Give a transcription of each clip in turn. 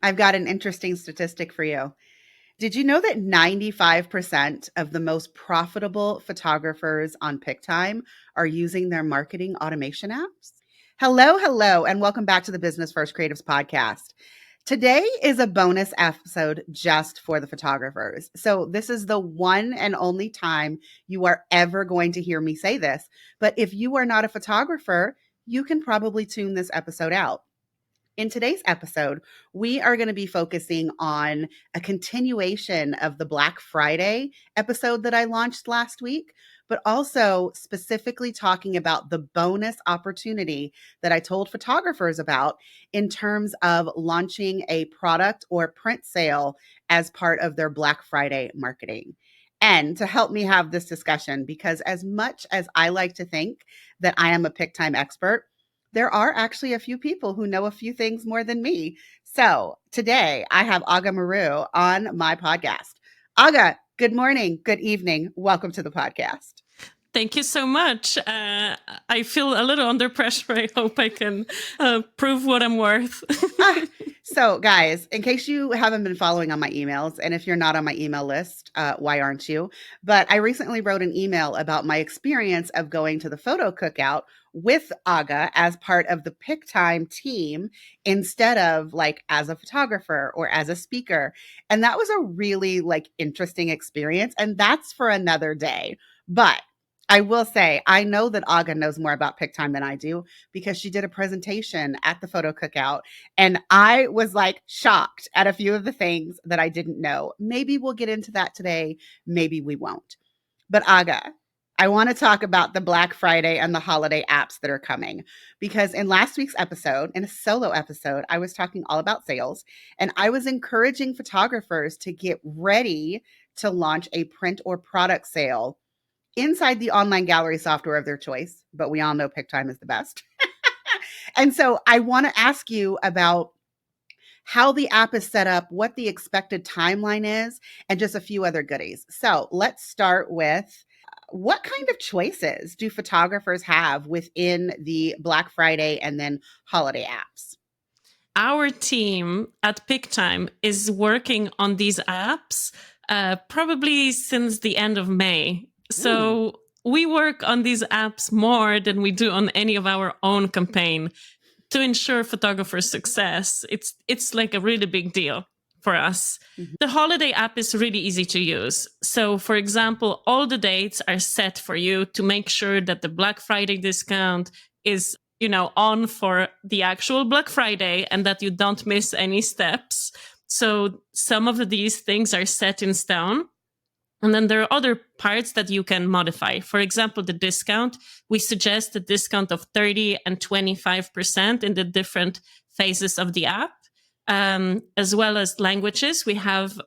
I've got an interesting statistic for you. Did you know that 95% of the most profitable photographers on PickTime are using their marketing automation apps? Hello, and welcome back to the Business First Creatives podcast. Today is a bonus episode just for the photographers. So, this is the one and only time you are ever going to hear me say this. But if you are not a photographer, you can probably tune this episode out. In today's episode, we are going to be focusing on a continuation of the Black Friday episode that I launched last week, but also specifically talking about the bonus opportunity that I told photographers about in terms of launching a product or print sale as part of their Black Friday marketing. And to help me have this discussion, because as much as I like to think that I am a pick time expert, there are actually a few people who know a few things more than me. So today I have Aga Maru on my podcast. Aga, good morning, good evening. Welcome to the podcast. Thank you so much. I feel a little under pressure. I hope I can prove what I'm worth. So, guys, in case you haven't been following on my emails, and if you're not on my email list, why aren't you? But I recently wrote an email about my experience of going to the photo cookout with Aga as part of the Pick Time team instead of like as a photographer or as a speaker. And that was a really like interesting experience. And that's for another day. But I will say, I know that Aga knows more about Pick Time than I do because she did a presentation at the photo cookout. And I was like shocked at a few of the things that I didn't know. Maybe we'll get into that today. Maybe we won't. But Aga, I want to talk about the Black Friday and the holiday apps that are coming. Because in last week's episode, in a solo episode, I was talking all about sales and I was encouraging photographers to get ready to launch a print or product sale inside the online gallery software of their choice. But we all know PickTime is the best. And so I want to ask you about how the app is set up, what the expected timeline is, and just a few other goodies. So let's start with what kind of choices do photographers have within the Black Friday and then holiday apps? Our team at PickTime is working on these apps probably since the end of May. So we work on these apps more than we do on any of our own campaign to ensure photographers' success. It's like a really big deal for us. Mhm. The holiday app is really easy to use. So, for example, all the dates are set for you to make sure that the Black Friday discount is, on for the actual Black Friday and that you don't miss any steps. So, some of these things are set in stone. And then there are other parts that you can modify. For example, the discount. We suggest a discount of 30 and 25% in the different phases of the app, as well as languages. We have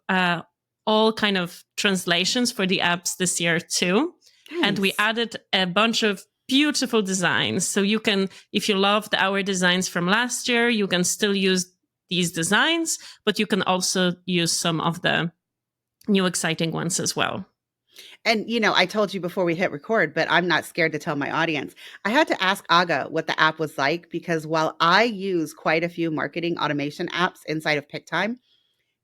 all kind of translations for the apps this year too. Nice. And we added a bunch of beautiful designs. So you can, if you loved our designs from last year, you can still use these designs, but you can also use some of the new exciting ones as well. And, I told you before we hit record, but I'm not scared to tell my audience. I had to ask Aga what the app was like because while I use quite a few marketing automation apps inside of PickTime,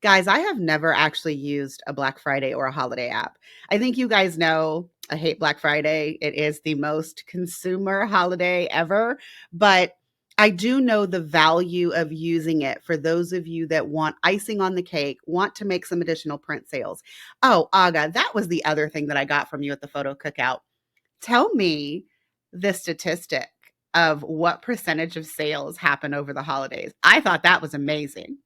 guys, I have never actually used a Black Friday or a holiday app. I think you guys know I hate Black Friday. It is the most consumer holiday ever, but I do know the value of using it for those of you that want icing on the cake, want to make some additional print sales. Oh, Aga, that was the other thing that I got from you at the photo cookout. Tell me the statistic of what percentage of sales happen over the holidays. I thought that was amazing.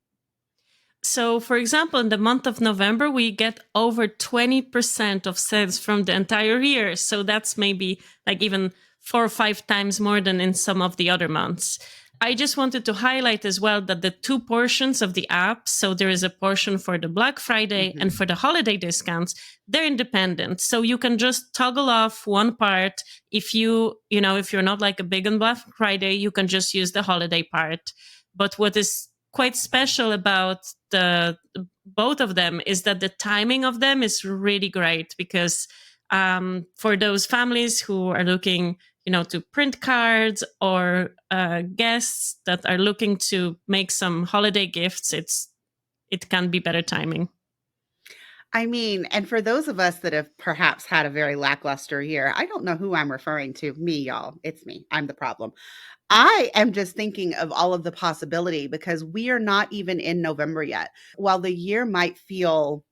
So, for example, in the month of November, we get over 20% of sales from the entire year. So that's maybe like even 4 or 5 times more than in some of the other months. I just wanted to highlight as well that the two portions of the app, so there is a portion for the Black Friday and for the holiday discounts, they're independent. So you can just toggle off one part. If if you're not like a big on Black Friday, you can just use the holiday part. But what is quite special about the both of them is that the timing of them is really great because for those families who are looking to print cards or guests that are looking to make some holiday gifts, it's it can be better timing. I mean, and for those of us that have perhaps had a very lackluster year, I don't know who I'm referring to. Me, y'all. It's me. I'm the problem. I am just thinking of all of the possibility because we are not even in November yet. While the year might feel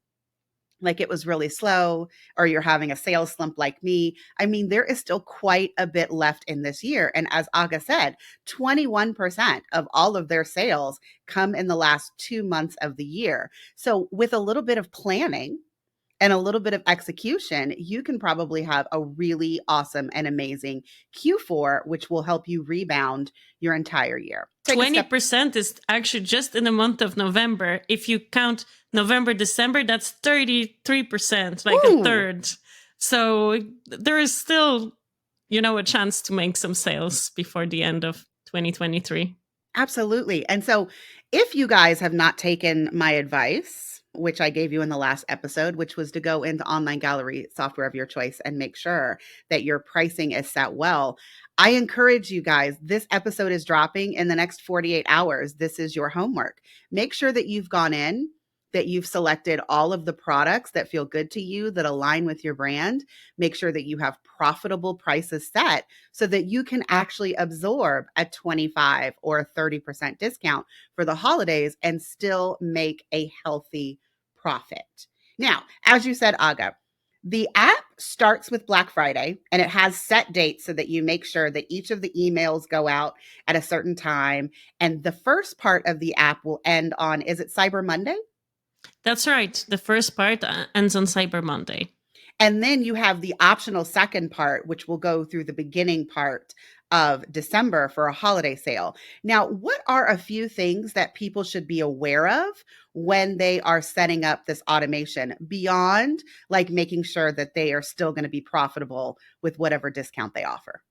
like it was really slow or you're having a sales slump like me, I mean, there is still quite a bit left in this year. And as Aga said, 21% of all of their sales come in the last 2 months of the year. So, with a little bit of planning, and a little bit of execution, you can probably have a really awesome and amazing Q4, which will help you rebound your entire year. Take a step. 20% is actually just in the month of November. If you count November, December, that's 33%, like a Ooh, third. So there is still, a chance to make some sales before the end of 2023. absolutely. And so, if you guys have not taken my advice, which I gave you in the last episode, which was to go into online gallery software of your choice and make sure that your pricing is set well, I encourage you guys. This episode is dropping in the next 48 hours. This is your homework. Make sure that you've gone in, that you've selected all of the products that feel good to you, that align with your brand. Make sure that you have profitable prices set so that you can actually absorb a 25 or a 30% discount for the holidays and still make a healthy profit. Now, as you said, Aga, the app starts with Black Friday and it has set dates so that you make sure that each of the emails go out at a certain time. And the first part of the app will end on, is it Cyber Monday? That's right. The first part ends on Cyber Monday. And then you have the optional second part, which will go through the beginning part of December for a holiday sale. Now, what are a few things that people should be aware of when they are setting up this automation beyond like making sure that they are still going to be profitable with whatever discount they offer?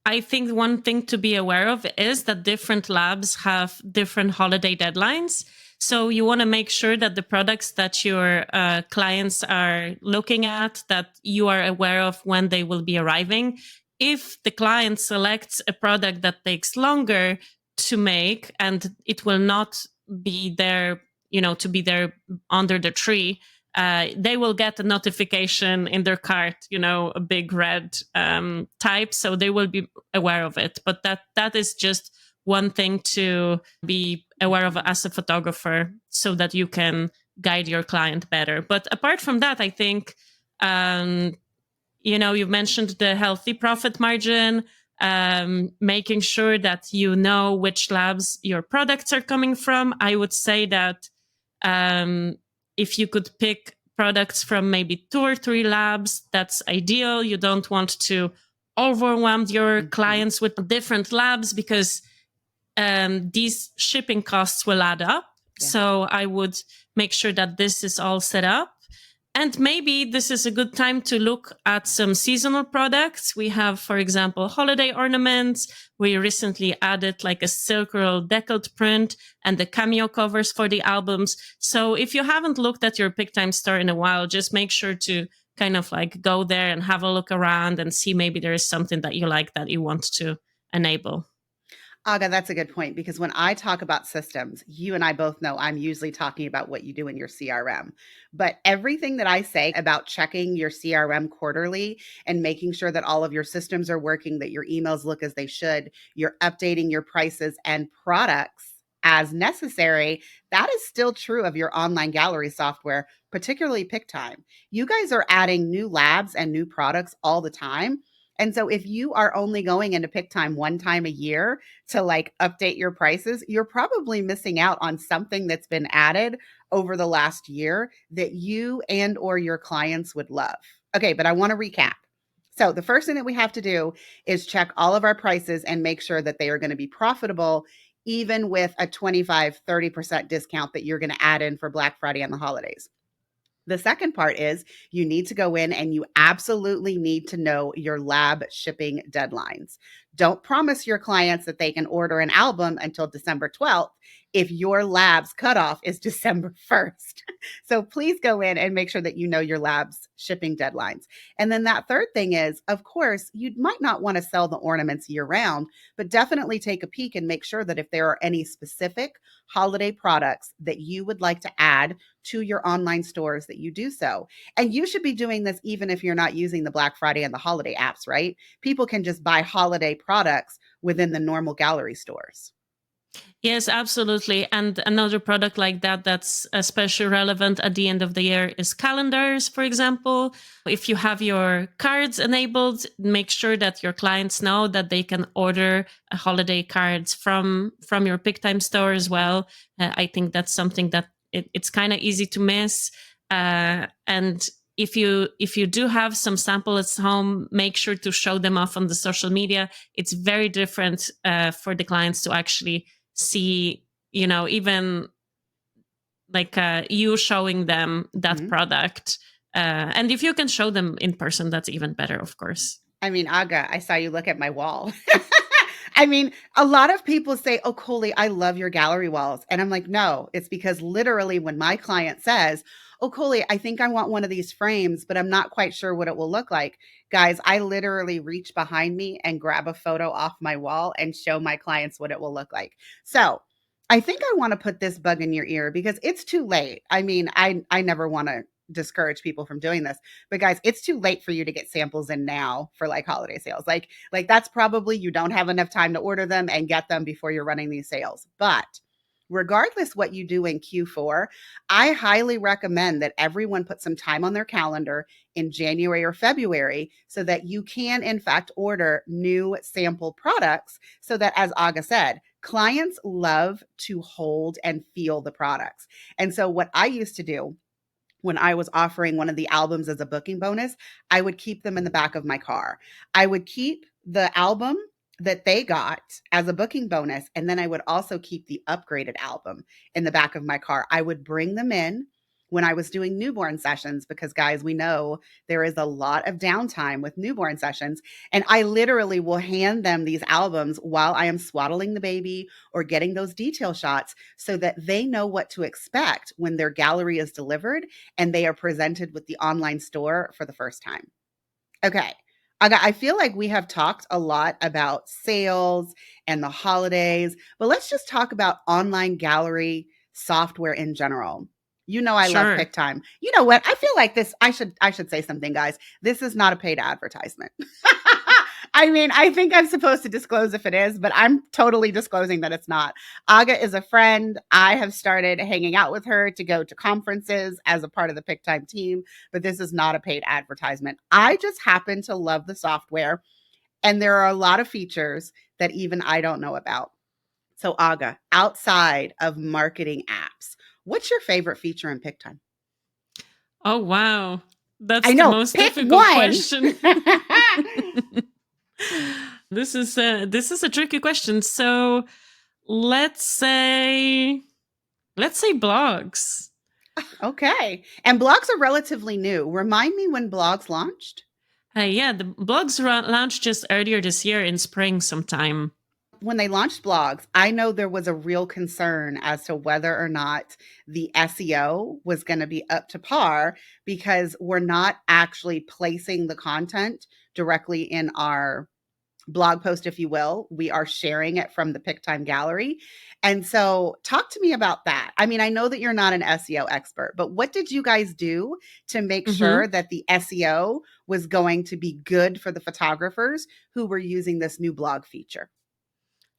I think one thing to be aware of is that different labs have different holiday deadlines. So you want to make sure that the products that your clients are looking at, that you are aware of when they will be arriving. If the client selects a product that takes longer to make and it will not be there, to be there under the tree, they will get a notification in their cart, a big red type. So they will be aware of it. But that is just one thing to be aware of as a photographer so that you can guide your client better. But apart from that, I think, you've mentioned the healthy profit margin, making sure that you know which labs your products are coming from. I would say that if you could pick products from maybe 2 or 3 labs, that's ideal. You don't want to overwhelm your clients with different labs because these shipping costs will add up. Yeah. So I would make sure that this is all set up. And maybe this is a good time to look at some seasonal products. We have, for example, holiday ornaments. We recently added like a silk roll deckled print and the cameo covers for the albums. So if you haven't looked at your PicTime store in a while, just make sure to kind of like go there and have a look around and see maybe there is something that you like that you want to enable. Aga, that's a good point because when I talk about systems, you and I both know I'm usually talking about what you do in your CRM. But everything that I say about checking your CRM quarterly and making sure that all of your systems are working, that your emails look as they should, you're updating your prices and products as necessary, that is still true of your online gallery software, particularly PicTime. You guys are adding new labs and new products all the time. And so if you are only going into PicTime one time a year to like update your prices, you're probably missing out on something that's been added over the last year that you and or your clients would love. Okay, but I want to recap. So the first thing that we have to do is check all of our prices and make sure that they are going to be profitable, even with a 25, 30% discount that you're going to add in for Black Friday and the holidays. The second part is you need to go in and you absolutely need to know your lab shipping deadlines. Don't promise your clients that they can order an album until December 12th if your lab's cutoff is December 1st. So please go in and make sure that you know your lab's shipping deadlines. And then that third thing is, of course, you might not want to sell the ornaments year round, but definitely take a peek and make sure that if there are any specific holiday products that you would like to add to your online stores, that you do so. And you should be doing this even if you're not using the Black Friday and the holiday apps, right? People can just buy holiday products within the normal gallery stores. Yes, absolutely. And another product like that that's especially relevant at the end of the year is calendars, for example. If you have your cards enabled, make sure that your clients know that they can order holiday cards from your PicTime store as well. I think that's something that it's kind of easy to miss. And if you do have some samples at home, make sure to show them off on the social media. It's very different for the clients to actually see, even like you showing them that Mhm. product. And if you can show them in person, that's even better, of course. I mean, Aga, I saw you look at my wall. I mean, a lot of people say, "Oh, Coley, I love your gallery walls." And I'm like, no, it's because literally when my client says, "Oh, Coley, I think I want one of these frames, but I'm not quite sure what it will look like." Guys, I literally reach behind me and grab a photo off my wall and show my clients what it will look like. So I think I want to put this bug in your ear because it's too late. I mean, I never want to discourage people from doing this, but guys, it's too late for you to get samples in now for like holiday sales. Like that's probably you don't have enough time to order them and get them before you're running these sales. But regardless what you do in Q4, I highly recommend that everyone put some time on their calendar in January or February so that you can in fact order new sample products so that, as Aga said, clients love to hold and feel the products. And so what I used to do when I was offering one of the albums as a booking bonus, I would keep them in the back of my car. I would keep the album that they got as a booking bonus, and then I would also keep the upgraded album in the back of my car. I would bring them in when I was doing newborn sessions because, guys, we know there is a lot of downtime with newborn sessions. And I literally will hand them these albums while I am swaddling the baby or getting those detail shots so that they know what to expect when their gallery is delivered and they are presented with the online store for the first time. Okay. I feel like we have talked a lot about sales and the holidays, but let's just talk about online gallery software in general. You know I love Sure. PickTime. You know what? I feel like this I should say something, guys. This is not a paid advertisement. I mean, I think I'm supposed to disclose if it is, but I'm totally disclosing that it's not. Aga is a friend. I have started hanging out with her to go to conferences as a part of the PickTime team, but this is not a paid advertisement. I just happen to love the software, and there are a lot of features that even I don't know about. So, Aga, outside of marketing apps, what's your favorite feature in PickTime? Oh, wow. That's I the know, most pick difficult one. question. This is a tricky question. So let's say let's say blogs. Okay. And blogs are relatively new. Remind me when blogs launched? Yeah, the blogs launched just earlier this year in spring sometime. When they launched blogs, I know there was a real concern as to whether or not the SEO was going to be up to par because we're not actually placing the content directly in our blog post, if you will. We are sharing it from the PickTime gallery. And so, talk to me about that. I mean, I know that you're not an SEO expert, but what did you guys do to make Mm-hmm. sure that the SEO was going to be good for the photographers who were using this new blog feature?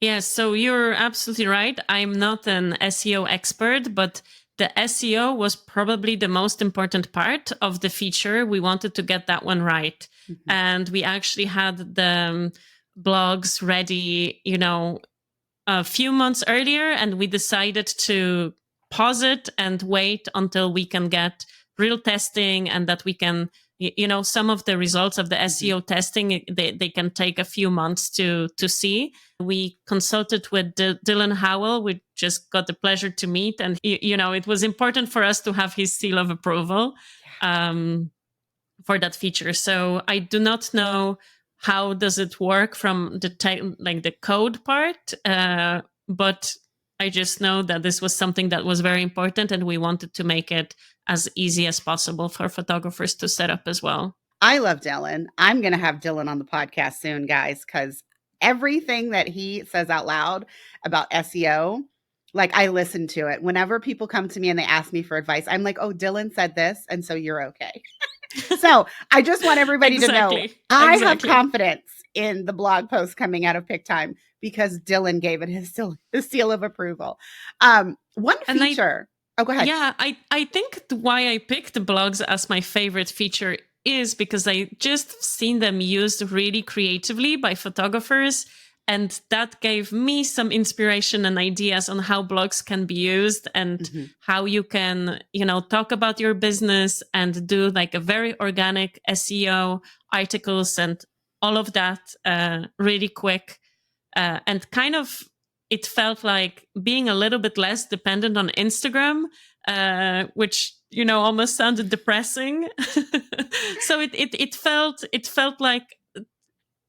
Yes, so you're absolutely right. I'm not an SEO expert, but the SEO was probably the most important part of the feature. We wanted to get that one right. Mhm. And we actually had the blogs ready, a few months earlier, and we decided to pause it and wait until we can get real testing and that we can some of the results of the Mhm. SEO testing, they can take a few months to see. We consulted with Dylan Howell. We just got the pleasure to meet, and it was important for us to have his seal of approval um, for that feature. So I do not know how does it work from the like the code part, but I just know that this was something that was very important, and we wanted to make it as easy as possible for photographers to set up as well. I love Dylan. I'm going to have Dylan on the podcast soon, guys, because everything that he says out loud about SEO, like I listen to it. Whenever people come to me and they ask me for advice, I'm like, oh, Dylan said this. And so you're okay. So I just want everybody to know I have confidence in the blog post coming out of PickTime because Dylan gave it his seal of approval. One feature. Oh, go ahead. Yeah, I think why I picked the blogs as my favorite feature is because I just seen them used really creatively by photographers. And that gave me some inspiration and ideas on how blogs can be used and how you can, talk about your business and do like a very organic SEO articles and all of that really quick. And kind of, it felt like being a little bit less dependent on Instagram, which almost sounded depressing. So it felt like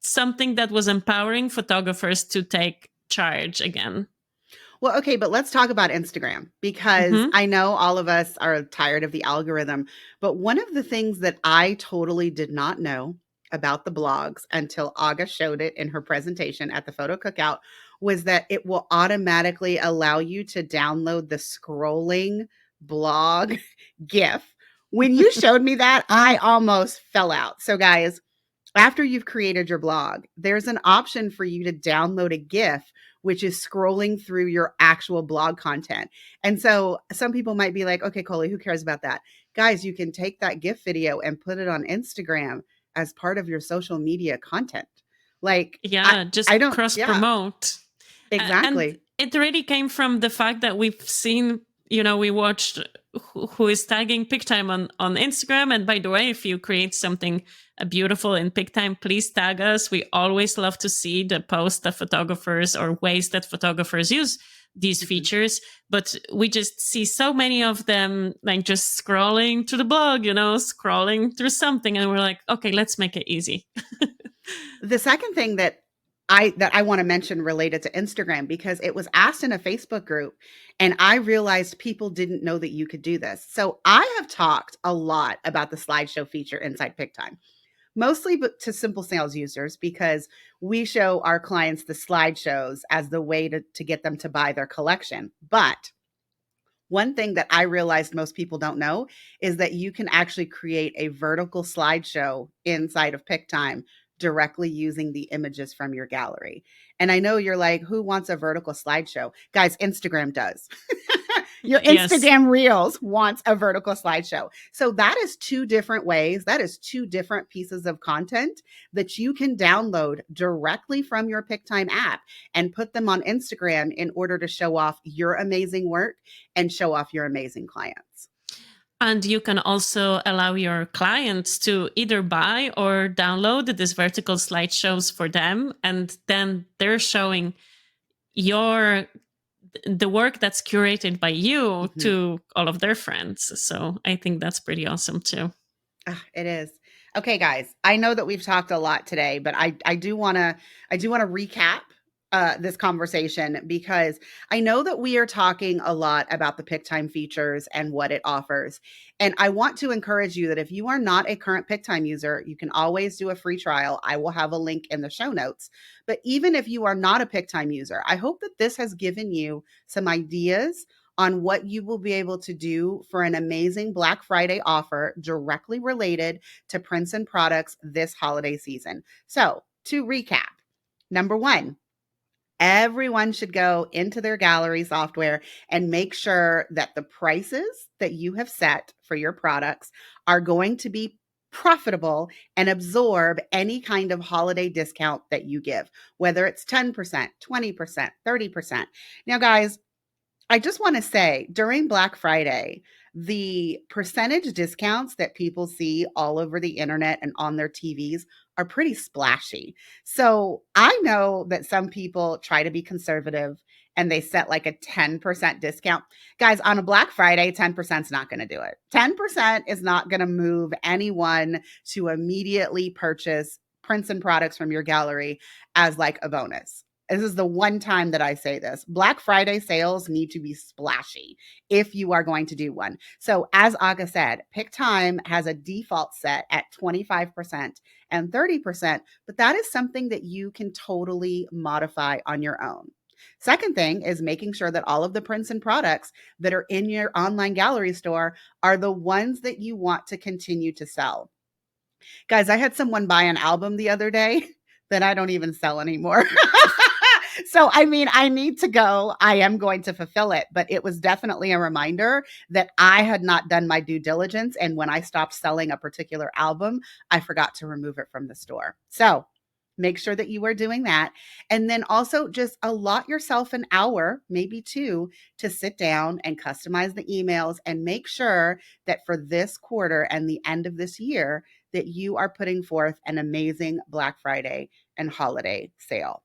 something that was empowering photographers to take charge again. Well, okay, but let's talk about Instagram because I know all of us are tired of the algorithm. But one of the things that I totally did not know about the blogs until August showed it in her presentation at the photo cookout was that it will automatically allow you to download the scrolling blog GIF. When you showed me that, I almost fell out. So guys, after you've created your blog, there's an option for you to download a GIF, which is scrolling through your actual blog content. And so some people might be like, okay, Coley, who cares about that? Guys, you can take that GIF video and put it on Instagram as part of your social media content. Like, I don't cross promote. Exactly. And it really came from the fact that we've seen, we watched who is tagging PickTime on Instagram. And by the way, if you create something beautiful in PickTime, please tag us. We always love to see the posts that photographers or ways that photographers use these features. But we just see so many of them like just scrolling through the blog, scrolling through something. And we're like, okay, let's make it easy. The second thing that I want to mention related to Instagram, because it was asked in a Facebook group and I realized people didn't know that you could do this. So I have talked a lot about the slideshow feature inside PickTime, mostly to simple sales users, because we show our clients the slideshows as the way to get them to buy their collection. But one thing that I realized most people don't know is that you can actually create a vertical slideshow inside of PickTime directly using the images from your gallery. And I know you're like, who wants a vertical slideshow? Guys, Instagram does. Your Instagram Reels wants a vertical slideshow. So that is two different ways. That is two different pieces of content that you can download directly from your PickTime app and put them on Instagram in order to show off your amazing work and show off your amazing clients. And you can also allow your clients to either buy or download these vertical slideshows for them. And then they're showing the work that's curated by you to all of their friends. So I think that's pretty awesome too. It is. Okay, guys, I know that we've talked a lot today, but I do want to recap this conversation, because I know that we are talking a lot about the PickTime features and what it offers. And I want to encourage you that if you are not a current PickTime user, you can always do a free trial. I will have a link in the show notes. But even if you are not a PickTime user, I hope that this has given you some ideas on what you will be able to do for an amazing Black Friday offer directly related to prints and products this holiday season. So to recap, number one, everyone should go into their gallery software and make sure that the prices that you have set for your products are going to be profitable and absorb any kind of holiday discount that you give, whether it's 10%, 20%, 30%. Now, guys, I just want to say during Black Friday, the percentage discounts that people see all over the internet and on their TVs are pretty splashy. So I know that some people try to be conservative and they set like a 10% discount. Guys, on a Black Friday, 10% is not going to do it. 10% is not going to move anyone to immediately purchase prints and products from your gallery as like a bonus. this is the one time that I say this. Black Friday sales need to be splashy if you are going to do one. So, as Aga said, Pick Time has a default set at 25% and 30%, but that is something that you can totally modify on your own. Second thing is making sure that all of the prints and products that are in your online gallery store are the ones that you want to continue to sell. Guys, I had someone buy an album the other day that I don't even sell anymore. So, I mean, I need to go. I am going to fulfill it, but it was definitely a reminder that I had not done my due diligence. And when I stopped selling a particular album, I forgot to remove it from the store. So, make sure that you are doing that. And then also just allot yourself an hour, maybe two, to sit down and customize the emails and make sure that for this quarter and the end of this year, that you are putting forth an amazing Black Friday and holiday sale.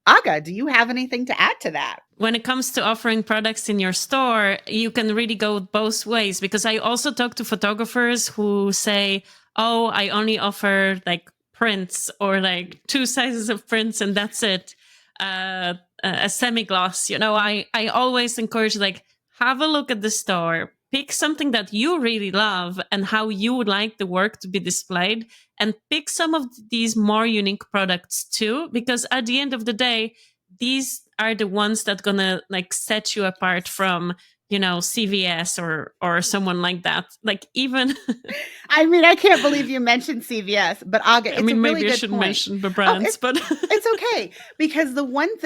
Aga, do you have anything to add to that? When it comes to offering products in your store, you can really go both ways, because I also talk to photographers who say, oh, I only offer like prints or like two sizes of prints and that's it. A semi-gloss, I always encourage, like, have a look at the store, pick something that you really love and how you would like the work to be displayed, and pick some of these more unique products too, because at the end of the day, these are the ones that gonna like set you apart from CVS or someone like that. Like, even I mean, I can't believe you mentioned CVS, but Aga, it's a really maybe I good shouldn't point. mention the brands, but It's okay, because the one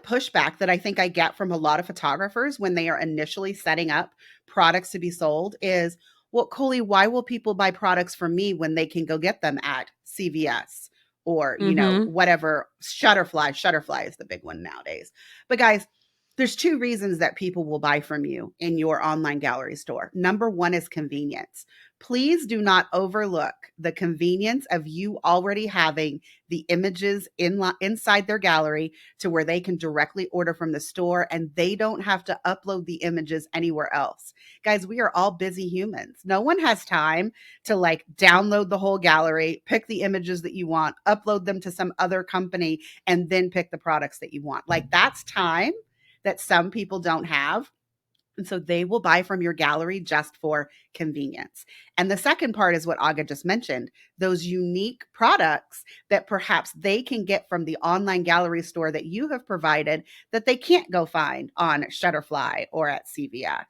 pushback that I think I get from a lot of photographers when they are initially setting up products to be sold is, well, Coley, why will people buy products from me when they can go get them at CVS or, Mhm. whatever, Shutterfly. Shutterfly is the big one nowadays. But guys, there's two reasons that people will buy from you in your online gallery store. Number one is convenience. Please do not overlook the convenience of you already having the images inside their gallery to where they can directly order from the store and they don't have to upload the images anywhere else. Guys, we are all busy humans. No one has time to like download the whole gallery, pick the images that you want, upload them to some other company, and then pick the products that you want. Like, that's time that some people don't have. And so they will buy from your gallery just for convenience. And the second part is what Aga just mentioned, those unique products that perhaps they can get from the online gallery store that you have provided that they can't go find on Shutterfly or at CVS.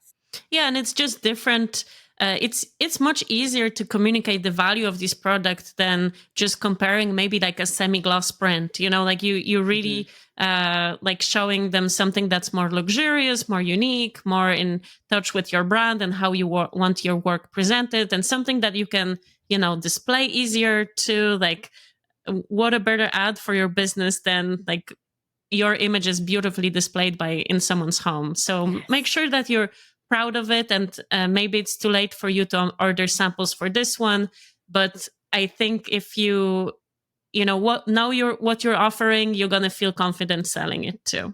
Yeah, and it's just different. It's much easier to communicate the value of this product than just comparing maybe like a semi-gloss print. Like you really like showing them something that's more luxurious, more unique, more in touch with your brand and how you want your work presented, and something that you can display easier to. Like, what a better ad for your business than like your image is beautifully displayed in someone's home. So make sure that you're proud of it, and maybe it's too late for you to order samples for this one, but I think if you what you're offering, you're going to feel confident selling it too.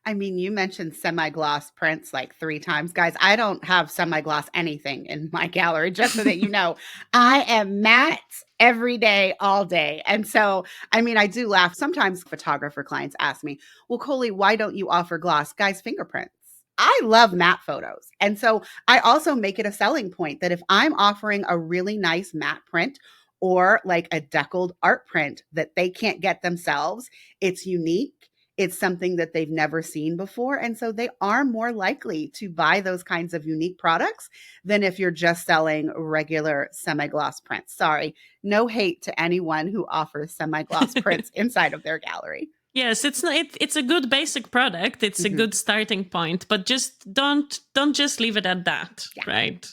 I mean, you mentioned semi-gloss prints like 3 times. Guys, I don't have semi-gloss anything in my gallery, just so that you know. I am matte every day, all day. And so, I mean, I do laugh. Sometimes photographer clients ask me, well, Coley, why don't you offer gloss? Guys, fingerprints. I love matte photos. And so I also make it a selling point that if I'm offering a really nice matte print or like a deckled art print that they can't get themselves, it's unique, it's something that they've never seen before. And so they are more likely to buy those kinds of unique products than if you're just selling regular semi-gloss prints. Sorry, no hate to anyone who offers semi-gloss prints inside of their gallery. Yes, it's a good basic product. It's a good starting point, but just don't just leave it at that, right?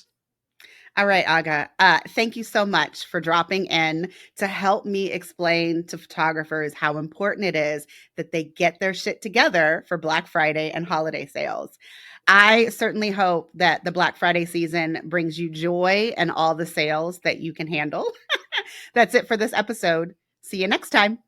All right, Aga. Thank you so much for dropping in to help me explain to photographers how important it is that they get their shit together for Black Friday and holiday sales. I certainly hope that the Black Friday season brings you joy and all the sales that you can handle. That's it for this episode. See you next time.